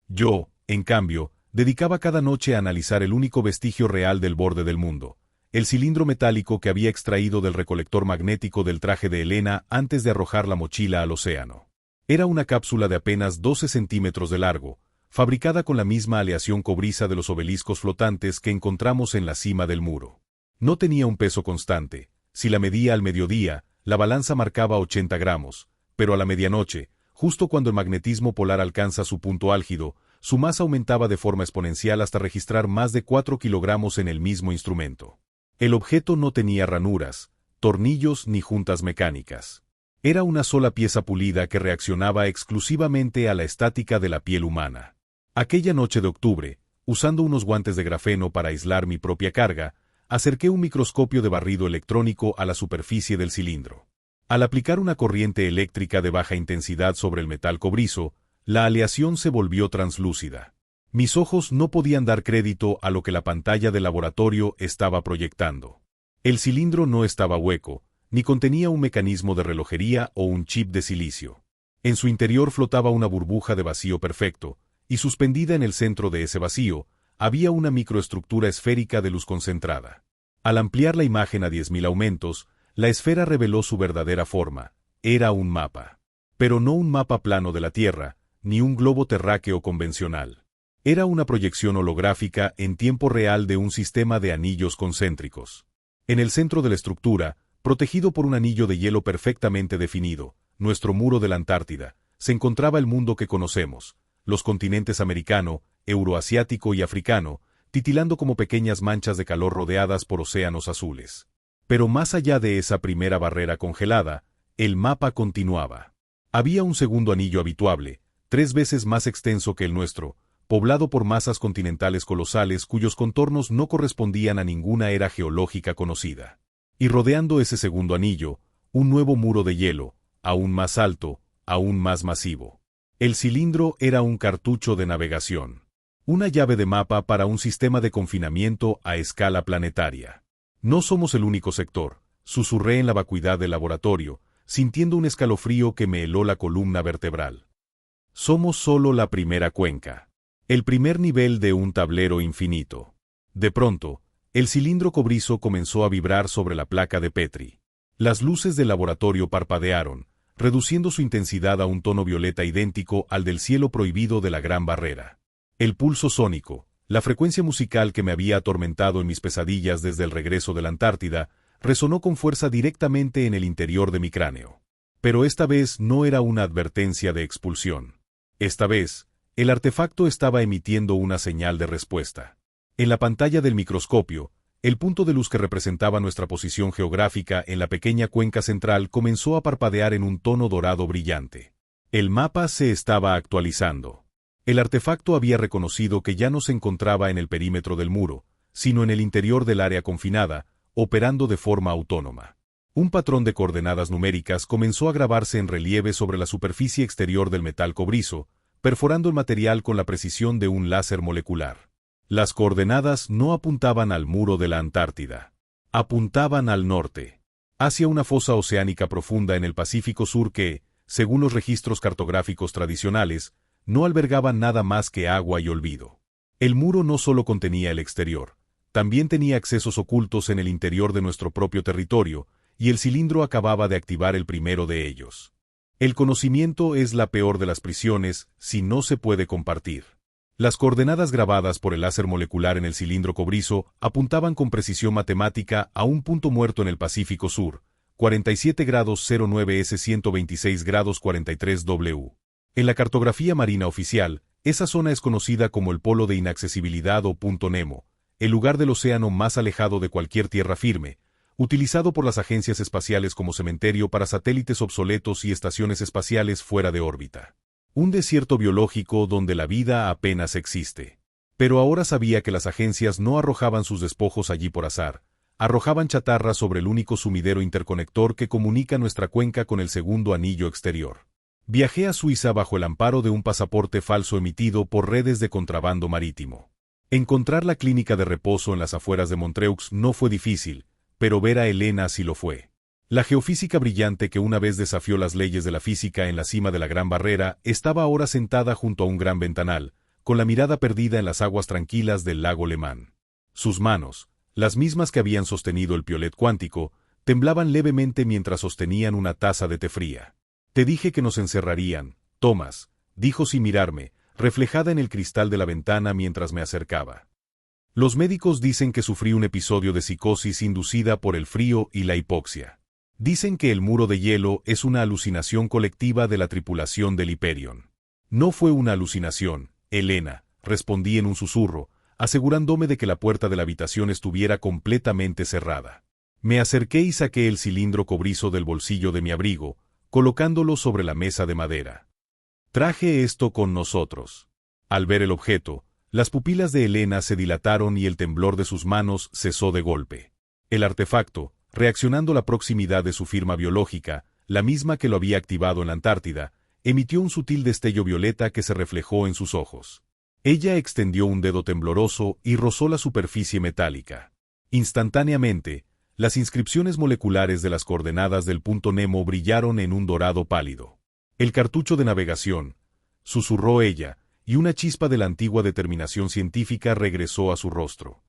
Yo, en cambio, dedicaba cada noche a analizar el único vestigio real del borde del mundo, el cilindro metálico que había extraído del recolector magnético del traje de Elena antes de arrojar la mochila al océano. Era una cápsula de apenas 12 centímetros de largo, fabricada con la misma aleación cobriza de los obeliscos flotantes que encontramos en la cima del muro. No tenía un peso constante. Si la medía al mediodía, la balanza marcaba 80 gramos, pero a la medianoche, justo cuando el magnetismo polar alcanza su punto álgido, su masa aumentaba de forma exponencial hasta registrar más de 4 kilogramos en el mismo instrumento. El objeto no tenía ranuras, tornillos ni juntas mecánicas. Era una sola pieza pulida que reaccionaba exclusivamente a la estática de la piel humana. Aquella noche de octubre, usando unos guantes de grafeno para aislar mi propia carga, acerqué un microscopio de barrido electrónico a la superficie del cilindro. Al aplicar una corriente eléctrica de baja intensidad sobre el metal cobrizo, la aleación se volvió translúcida. Mis ojos no podían dar crédito a lo que la pantalla del laboratorio estaba proyectando. El cilindro no estaba hueco, ni contenía un mecanismo de relojería o un chip de silicio. En su interior flotaba una burbuja de vacío perfecto, y suspendida en el centro de ese vacío, había una microestructura esférica de luz concentrada. Al ampliar la imagen a 10.000 aumentos, la esfera reveló su verdadera forma. Era un mapa. Pero no un mapa plano de la Tierra, ni un globo terráqueo convencional. Era una proyección holográfica en tiempo real de un sistema de anillos concéntricos. En el centro de la estructura, protegido por un anillo de hielo perfectamente definido, nuestro muro de la Antártida, se encontraba el mundo que conocemos, los continentes americano, euroasiático y africano, titilando como pequeñas manchas de calor rodeadas por océanos azules. Pero más allá de esa primera barrera congelada, el mapa continuaba. Había un segundo anillo habituable, 3 veces más extenso que el nuestro, poblado por masas continentales colosales cuyos contornos no correspondían a ninguna era geológica conocida. Y rodeando ese segundo anillo, un nuevo muro de hielo, aún más alto, aún más masivo. El cilindro era un cartucho de navegación. Una llave de mapa para un sistema de confinamiento a escala planetaria. No somos el único sector, susurré en la vacuidad del laboratorio, sintiendo un escalofrío que me heló la columna vertebral. Somos solo la primera cuenca. El primer nivel de un tablero infinito. De pronto, el cilindro cobrizo comenzó a vibrar sobre la placa de Petri. Las luces del laboratorio parpadearon, reduciendo su intensidad a un tono violeta idéntico al del cielo prohibido de la Gran Barrera. El pulso sónico, la frecuencia musical que me había atormentado en mis pesadillas desde el regreso de la Antártida, resonó con fuerza directamente en el interior de mi cráneo. Pero esta vez no era una advertencia de expulsión. Esta vez, el artefacto estaba emitiendo una señal de respuesta. En la pantalla del microscopio, el punto de luz que representaba nuestra posición geográfica en la pequeña cuenca central comenzó a parpadear en un tono dorado brillante. El mapa se estaba actualizando. El artefacto había reconocido que ya no se encontraba en el perímetro del muro, sino en el interior del área confinada, operando de forma autónoma. Un patrón de coordenadas numéricas comenzó a grabarse en relieve sobre la superficie exterior del metal cobrizo, perforando el material con la precisión de un láser molecular. Las coordenadas no apuntaban al muro de la Antártida. Apuntaban al norte, hacia una fosa oceánica profunda en el Pacífico Sur que, según los registros cartográficos tradicionales, no albergaba nada más que agua y olvido. El muro no solo contenía el exterior, también tenía accesos ocultos en el interior de nuestro propio territorio, y el cilindro acababa de activar el primero de ellos. El conocimiento es la peor de las prisiones si no se puede compartir. Las coordenadas grabadas por el láser molecular en el cilindro cobrizo apuntaban con precisión matemática a un punto muerto en el Pacífico Sur, 47 grados 09 S 126 grados 43 W. En la cartografía marina oficial, esa zona es conocida como el polo de inaccesibilidad o punto Nemo, el lugar del océano más alejado de cualquier tierra firme, utilizado por las agencias espaciales como cementerio para satélites obsoletos y estaciones espaciales fuera de órbita. Un desierto biológico donde la vida apenas existe. Pero ahora sabía que las agencias no arrojaban sus despojos allí por azar, arrojaban chatarra sobre el único sumidero interconector que comunica nuestra cuenca con el segundo anillo exterior. Viajé a Suiza bajo el amparo de un pasaporte falso emitido por redes de contrabando marítimo. Encontrar la clínica de reposo en las afueras de Montreux no fue difícil, pero ver a Elena sí lo fue. La geofísica brillante que una vez desafió las leyes de la física en la cima de la Gran Barrera estaba ahora sentada junto a un gran ventanal, con la mirada perdida en las aguas tranquilas del lago Le Mans. Sus manos, las mismas que habían sostenido el piolet cuántico, temblaban levemente mientras sostenían una taza de té fría. «Te dije que nos encerrarían, Thomas», dijo sin mirarme, reflejada en el cristal de la ventana mientras me acercaba. Los médicos dicen que sufrí un episodio de psicosis inducida por el frío y la hipoxia. Dicen que el muro de hielo es una alucinación colectiva de la tripulación del Hyperion. No fue una alucinación, Elena, respondí en un susurro, asegurándome de que la puerta de la habitación estuviera completamente cerrada. Me acerqué y saqué el cilindro cobrizo del bolsillo de mi abrigo, colocándolo sobre la mesa de madera. Traje esto con nosotros. Al ver el objeto, las pupilas de Elena se dilataron y el temblor de sus manos cesó de golpe. El artefacto, reaccionando a la proximidad de su firma biológica, la misma que lo había activado en la Antártida, emitió un sutil destello violeta que se reflejó en sus ojos. Ella extendió un dedo tembloroso y rozó la superficie metálica. Instantáneamente, las inscripciones moleculares de las coordenadas del punto Nemo brillaron en un dorado pálido. «El cartucho de navegación», susurró ella, y una chispa de la antigua determinación científica regresó a su rostro.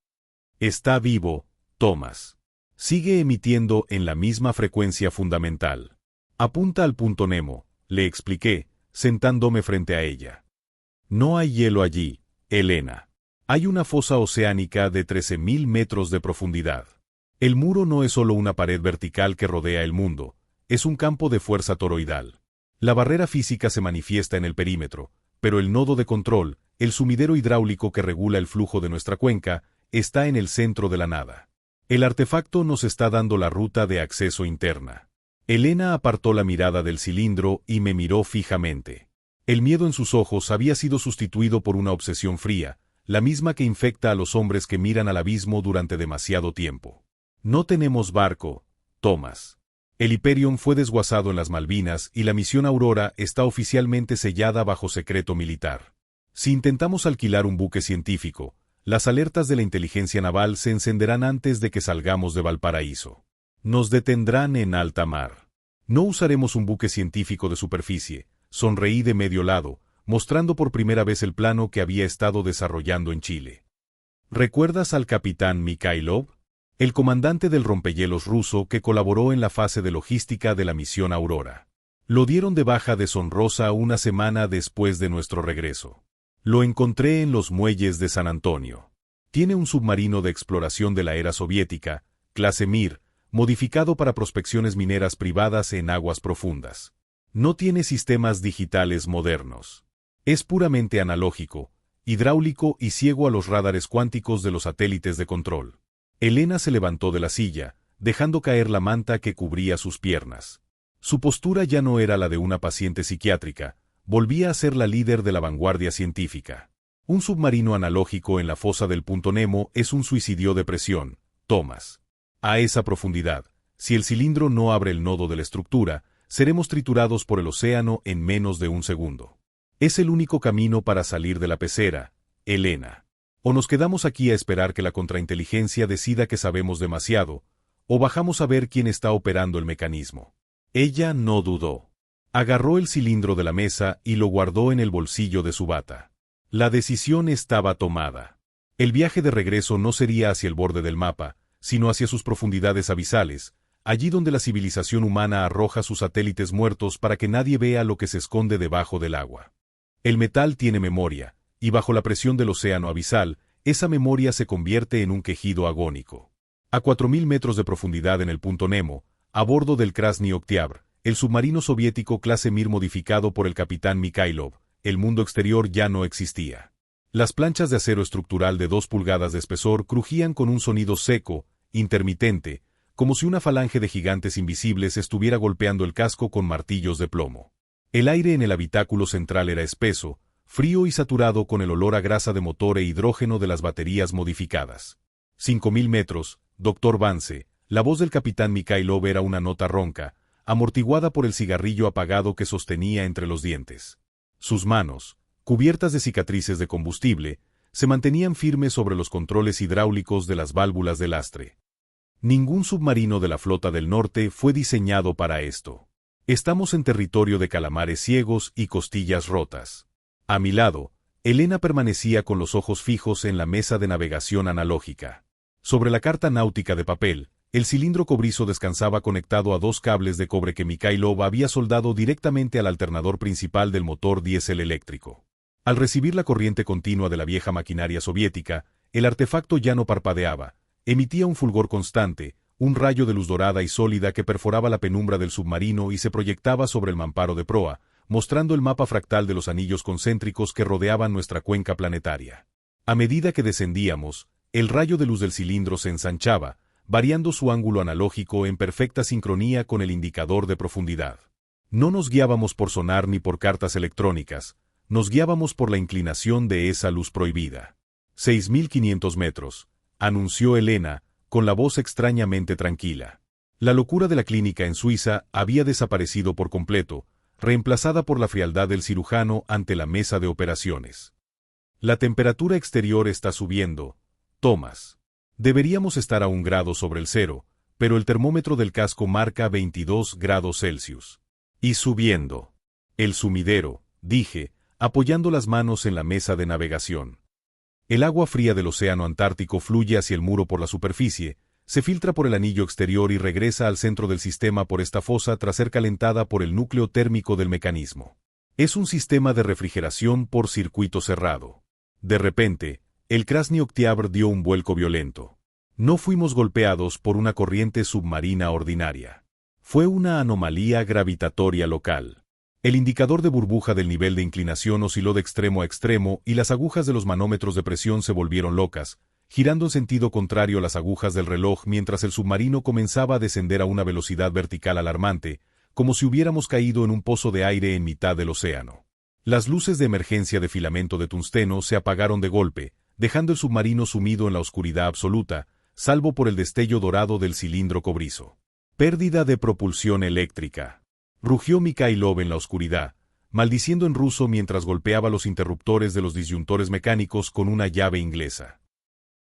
«Está vivo, Thomas. Sigue emitiendo en la misma frecuencia fundamental. Apunta al punto Nemo», le expliqué, sentándome frente a ella. «No hay hielo allí, Elena. Hay una fosa oceánica de 13.000 metros de profundidad. El muro no es solo una pared vertical que rodea el mundo, es un campo de fuerza toroidal. La barrera física se manifiesta en el perímetro, pero el nodo de control, el sumidero hidráulico que regula el flujo de nuestra cuenca, está en el centro de la nada. El artefacto nos está dando la ruta de acceso interna». Elena apartó la mirada del cilindro y me miró fijamente. El miedo en sus ojos había sido sustituido por una obsesión fría, la misma que infecta a los hombres que miran al abismo durante demasiado tiempo. «No tenemos barco, Thomas. El Hyperion fue desguazado en las Malvinas y la misión Aurora está oficialmente sellada bajo secreto militar. Si intentamos alquilar un buque científico, las alertas de la inteligencia naval se encenderán antes de que salgamos de Valparaíso. Nos detendrán en alta mar. No usaremos un buque científico de superficie», sonreí de medio lado, mostrando por primera vez el plano que había estado desarrollando en Chile. «¿Recuerdas al capitán Mikhailov? El comandante del rompehielos ruso que colaboró en la fase de logística de la misión Aurora. Lo dieron de baja deshonrosa una semana después de nuestro regreso. Lo encontré en los muelles de San Antonio. Tiene un submarino de exploración de la era soviética, clase Mir, modificado para prospecciones mineras privadas en aguas profundas. No tiene sistemas digitales modernos. Es puramente analógico, hidráulico y ciego a los radares cuánticos de los satélites de control». Elena se levantó de la silla, dejando caer la manta que cubría sus piernas. Su postura ya no era la de una paciente psiquiátrica, volvía a ser la líder de la vanguardia científica. «Un submarino analógico en la fosa del punto Nemo es un suicidio de presión, Thomas. A esa profundidad, si el cilindro no abre el nodo de la estructura, seremos triturados por el océano en menos de un segundo. Es el único camino para salir de la pecera, Elena. O nos quedamos aquí a esperar que la contrainteligencia decida que sabemos demasiado, o bajamos a ver quién está operando el mecanismo». Ella no dudó. Agarró el cilindro de la mesa y lo guardó en el bolsillo de su bata. La decisión estaba tomada. El viaje de regreso no sería hacia el borde del mapa, sino hacia sus profundidades abisales, allí donde la civilización humana arroja sus satélites muertos para que nadie vea lo que se esconde debajo del agua. El metal tiene memoria, y bajo la presión del océano abisal, esa memoria se convierte en un quejido agónico. A 4000 metros de profundidad en el punto Nemo, a bordo del Krasny Oktyabr, el submarino soviético clase Mir modificado por el capitán Mikhailov, el mundo exterior ya no existía. Las planchas de acero estructural de 2 pulgadas de espesor crujían con un sonido seco, intermitente, como si una falange de gigantes invisibles estuviera golpeando el casco con martillos de plomo. El aire en el habitáculo central era espeso, frío y saturado con el olor a grasa de motor e hidrógeno de las baterías modificadas. 5000 metros, Dr. Vance, la voz del capitán Mikhailov era una nota ronca, amortiguada por el cigarrillo apagado que sostenía entre los dientes. Sus manos, cubiertas de cicatrices de combustible, se mantenían firmes sobre los controles hidráulicos de las válvulas de lastre. Ningún submarino de la flota del norte fue diseñado para esto. Estamos en territorio de calamares ciegos y costillas rotas. A mi lado, Elena permanecía con los ojos fijos en la mesa de navegación analógica. Sobre la carta náutica de papel, el cilindro cobrizo descansaba conectado a 2 cables de cobre que Mikhailov había soldado directamente al alternador principal del motor diésel eléctrico. Al recibir la corriente continua de la vieja maquinaria soviética, el artefacto ya no parpadeaba, emitía un fulgor constante, un rayo de luz dorada y sólida que perforaba la penumbra del submarino y se proyectaba sobre el mamparo de proa, mostrando el mapa fractal de los anillos concéntricos que rodeaban nuestra cuenca planetaria. A medida que descendíamos, el rayo de luz del cilindro se ensanchaba, variando su ángulo analógico en perfecta sincronía con el indicador de profundidad. No nos guiábamos por sonar ni por cartas electrónicas, nos guiábamos por la inclinación de esa luz prohibida. 6500 metros, anunció Elena, con la voz extrañamente tranquila. La locura de la clínica en Suiza había desaparecido por completo, reemplazada por la frialdad del cirujano ante la mesa de operaciones. La temperatura exterior está subiendo, Thomas. Deberíamos estar a 1 grado sobre el cero, pero el termómetro del casco marca 22 grados Celsius. Y subiendo. El sumidero, dije, apoyando las manos en la mesa de navegación. El agua fría del océano Antártico fluye hacia el muro por la superficie, se filtra por el anillo exterior y regresa al centro del sistema por esta fosa tras ser calentada por el núcleo térmico del mecanismo. Es un sistema de refrigeración por circuito cerrado. De repente, el Krasny Oktyabr dio un vuelco violento. No fuimos golpeados por una corriente submarina ordinaria. Fue una anomalía gravitatoria local. El indicador de burbuja del nivel de inclinación osciló de extremo a extremo y las agujas de los manómetros de presión se volvieron locas, girando en sentido contrario a las agujas del reloj mientras el submarino comenzaba a descender a una velocidad vertical alarmante, como si hubiéramos caído en un pozo de aire en mitad del océano. Las luces de emergencia de filamento de tungsteno se apagaron de golpe, dejando el submarino sumido en la oscuridad absoluta, salvo por el destello dorado del cilindro cobrizo. Pérdida de propulsión eléctrica. Rugió Mikhailov en la oscuridad, maldiciendo en ruso mientras golpeaba los interruptores de los disyuntores mecánicos con una llave inglesa.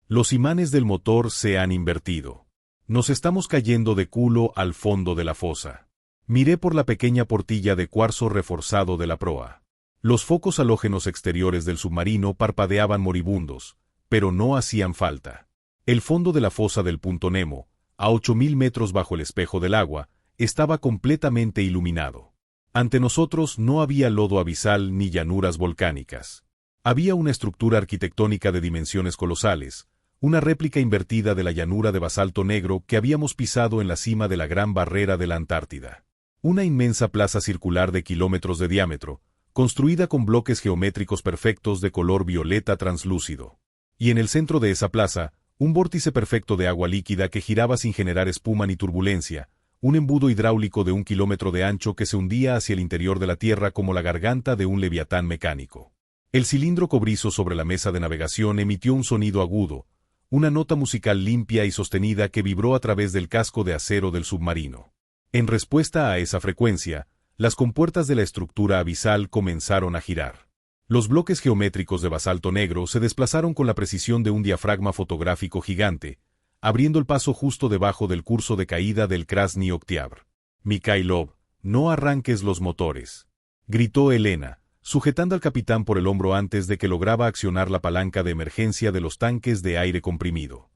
Los imanes del motor se han invertido. Nos estamos cayendo de culo al fondo de la fosa. Miré por la pequeña portilla de cuarzo reforzado de la proa. Los focos halógenos exteriores del submarino parpadeaban moribundos, pero no hacían falta. El fondo de la fosa del punto Nemo, a 8000 metros bajo el espejo del agua, estaba completamente iluminado. Ante nosotros no había lodo abisal ni llanuras volcánicas. Había una estructura arquitectónica de dimensiones colosales, una réplica invertida de la llanura de basalto negro que habíamos pisado en la cima de la Gran Barrera de la Antártida. Una inmensa plaza circular de kilómetros de diámetro, construida con bloques geométricos perfectos de color violeta translúcido. Y en el centro de esa plaza, un vórtice perfecto de agua líquida que giraba sin generar espuma ni turbulencia, un embudo hidráulico de 1 kilómetro de ancho que se hundía hacia el interior de la Tierra como la garganta de un leviatán mecánico. El cilindro cobrizo sobre la mesa de navegación emitió un sonido agudo, una nota musical limpia y sostenida que vibró a través del casco de acero del submarino. En respuesta a esa frecuencia, las compuertas de la estructura abisal comenzaron a girar. Los bloques geométricos de basalto negro se desplazaron con la precisión de un diafragma fotográfico gigante, abriendo el paso justo debajo del curso de caída del Krasny Oktyabr. Mikhailov, no arranques los motores, gritó Elena, sujetando al capitán por el hombro antes de que lograba accionar la palanca de emergencia de los tanques de aire comprimido.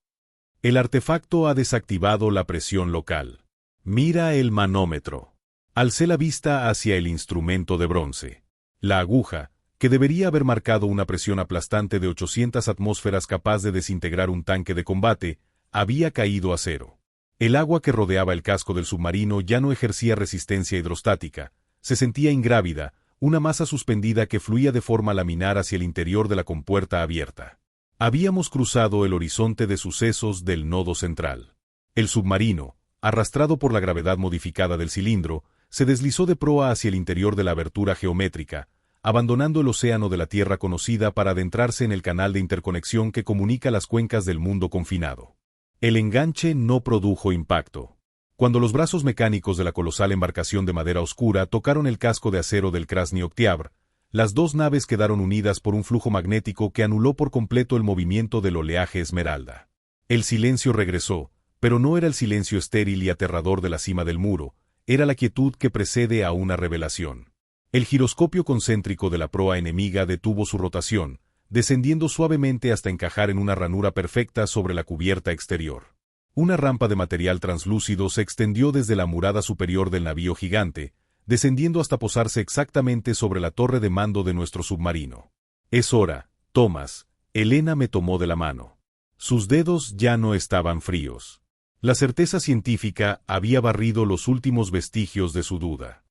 El artefacto ha desactivado la presión local. Mira el manómetro. Alcé la vista hacia el instrumento de bronce. La aguja, que debería haber marcado una presión aplastante de 800 atmósferas capaz de desintegrar un tanque de combate, había caído a cero. El agua que rodeaba el casco del submarino ya no ejercía resistencia hidrostática, se sentía ingrávida, una masa suspendida que fluía de forma laminar hacia el interior de la compuerta abierta. Habíamos cruzado el horizonte de sucesos del nodo central. El submarino, arrastrado por la gravedad modificada del cilindro, se deslizó de proa hacia el interior de la abertura geométrica, abandonando el océano de la Tierra conocida para adentrarse en el canal de interconexión que comunica las cuencas del mundo confinado. El enganche no produjo impacto. Cuando los brazos mecánicos de la colosal embarcación de madera oscura tocaron el casco de acero del Krasny Oktyabr, las dos naves quedaron unidas por un flujo magnético que anuló por completo el movimiento del oleaje esmeralda. El silencio regresó, pero no era el silencio estéril y aterrador de la cima del muro, era la quietud que precede a una revelación. El giroscopio concéntrico de la proa enemiga detuvo su rotación, descendiendo suavemente hasta encajar en una ranura perfecta sobre la cubierta exterior. Una rampa de material translúcido se extendió desde la murada superior del navío gigante, descendiendo hasta posarse exactamente sobre la torre de mando de nuestro submarino. «Es hora, Thomas», Elena me tomó de la mano. Sus dedos ya no estaban fríos. La certeza científica había barrido los últimos vestigios de su duda.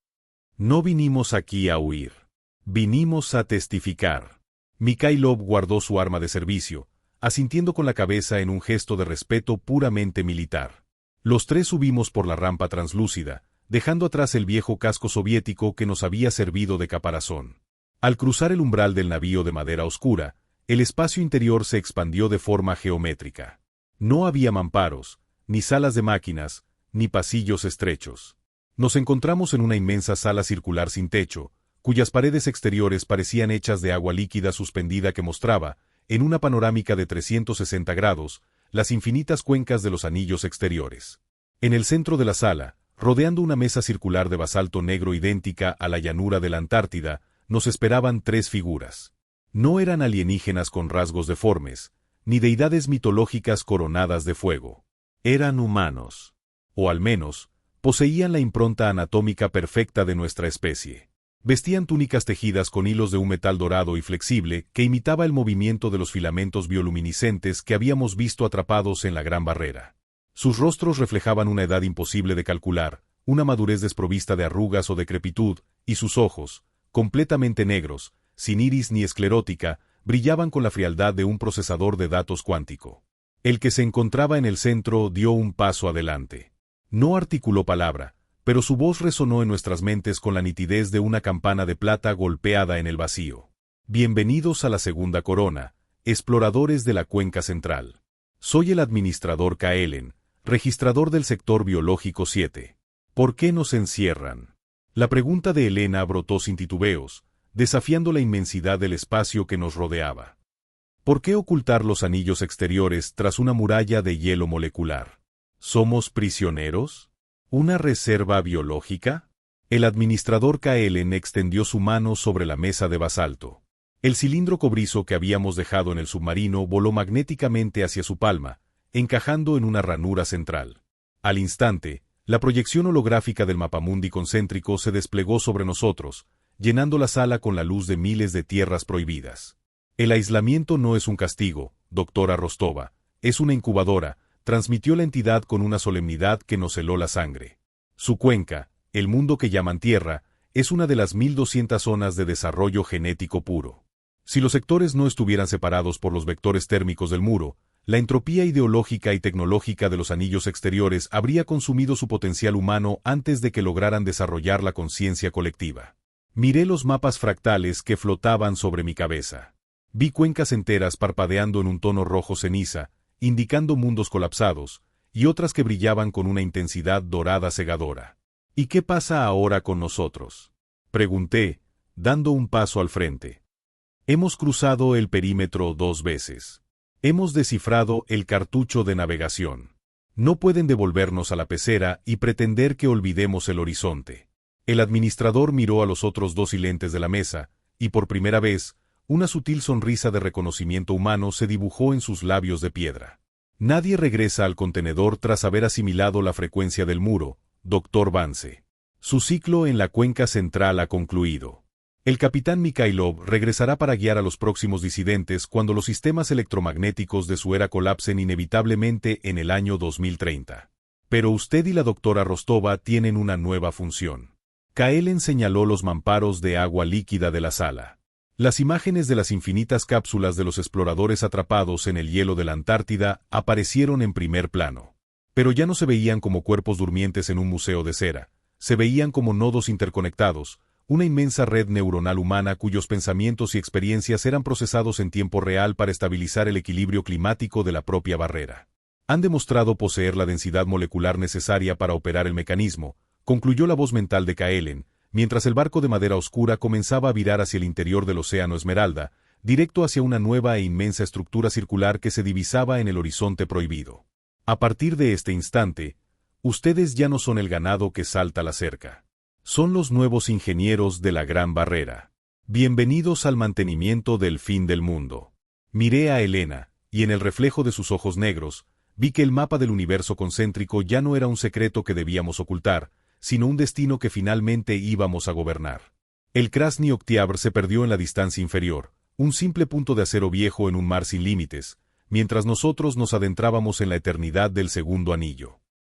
No vinimos aquí a huir. Vinimos a testificar. Mikhailov guardó su arma de servicio, asintiendo con la cabeza en un gesto de respeto puramente militar. Los tres subimos por la rampa translúcida, dejando atrás el viejo casco soviético que nos había servido de caparazón. Al cruzar el umbral del navío de madera oscura, el espacio interior se expandió de forma geométrica. No había mamparos, ni salas de máquinas, ni pasillos estrechos. Nos encontramos en una inmensa sala circular sin techo, cuyas paredes exteriores parecían hechas de agua líquida suspendida que mostraba, en una panorámica de 360 grados, las infinitas cuencas de los anillos exteriores. En el centro de la sala, rodeando una mesa circular de basalto negro idéntica a la llanura de la Antártida, nos esperaban tres figuras. No eran alienígenas con rasgos deformes, ni deidades mitológicas coronadas de fuego. Eran humanos. O al menos, poseían la impronta anatómica perfecta de nuestra especie. Vestían túnicas tejidas con hilos de un metal dorado y flexible que imitaba el movimiento de los filamentos bioluminiscentes que habíamos visto atrapados en la Gran Barrera. Sus rostros reflejaban una edad imposible de calcular, una madurez desprovista de arrugas o decrepitud, y sus ojos, completamente negros, sin iris ni esclerótica, brillaban con la frialdad de un procesador de datos cuántico. El que se encontraba en el centro dio un paso adelante. No articuló palabra, pero su voz resonó en nuestras mentes con la nitidez de una campana de plata golpeada en el vacío. Bienvenidos a la Segunda Corona, exploradores de la Cuenca Central. Soy el administrador Kaelen, registrador del sector biológico 7. ¿Por qué nos encierran? La pregunta de Elena brotó sin titubeos, desafiando la inmensidad del espacio que nos rodeaba. ¿Por qué ocultar los anillos exteriores tras una muralla de hielo molecular? ¿Somos prisioneros? ¿Una reserva biológica? El administrador Kaelen extendió su mano sobre la mesa de basalto. El cilindro cobrizo que habíamos dejado en el submarino voló magnéticamente hacia su palma, encajando en una ranura central. Al instante, la proyección holográfica del mapamundi concéntrico se desplegó sobre nosotros, llenando la sala con la luz de miles de tierras prohibidas. El aislamiento no es un castigo, doctora Rostova, es una incubadora, transmitió la entidad con una solemnidad que nos heló la sangre. Su cuenca, el mundo que llaman Tierra, es una de las 1200 zonas de desarrollo genético puro. Si los sectores no estuvieran separados por los vectores térmicos del muro, la entropía ideológica y tecnológica de los anillos exteriores habría consumido su potencial humano antes de que lograran desarrollar la conciencia colectiva. Miré los mapas fractales que flotaban sobre mi cabeza. Vi cuencas enteras parpadeando en un tono rojo ceniza, indicando mundos colapsados, y otras que brillaban con una intensidad dorada cegadora. ¿Y qué pasa ahora con nosotros? Pregunté, dando un paso al frente. Hemos cruzado el perímetro 2 veces. Hemos descifrado el cartucho de navegación. No pueden devolvernos a la pecera y pretender que olvidemos el horizonte. El administrador miró a los otros dos silentes de la mesa, y por primera vez, una sutil sonrisa de reconocimiento humano se dibujó en sus labios de piedra. Nadie regresa al contenedor tras haber asimilado la frecuencia del muro, Dr. Vance. Su ciclo en la cuenca central ha concluido. El capitán Mikhailov regresará para guiar a los próximos disidentes cuando los sistemas electromagnéticos de su era colapsen inevitablemente en el año 2030. Pero usted y la doctora Rostova tienen una nueva función. Kaelen señaló los mamparos de agua líquida de la sala. Las imágenes de las infinitas cápsulas de los exploradores atrapados en el hielo de la Antártida aparecieron en primer plano. Pero ya no se veían como cuerpos durmientes en un museo de cera, se veían como nodos interconectados, una inmensa red neuronal humana cuyos pensamientos y experiencias eran procesados en tiempo real para estabilizar el equilibrio climático de la propia barrera. Han demostrado poseer la densidad molecular necesaria para operar el mecanismo, concluyó la voz mental de Kaelen, mientras el barco de madera oscura comenzaba a virar hacia el interior del océano Esmeralda, directo hacia una nueva e inmensa estructura circular que se divisaba en el horizonte prohibido. A partir de este instante, ustedes ya no son el ganado que salta la cerca. Son los nuevos ingenieros de la Gran Barrera. Bienvenidos al mantenimiento del fin del mundo. Miré a Elena, y en el reflejo de sus ojos negros, vi que el mapa del universo concéntrico ya no era un secreto que debíamos ocultar, sino un destino que finalmente íbamos a gobernar. El Krasny Oktyabr se perdió en la distancia inferior, un simple punto de acero viejo en un mar sin límites, mientras nosotros nos adentrábamos en la eternidad del segundo anillo.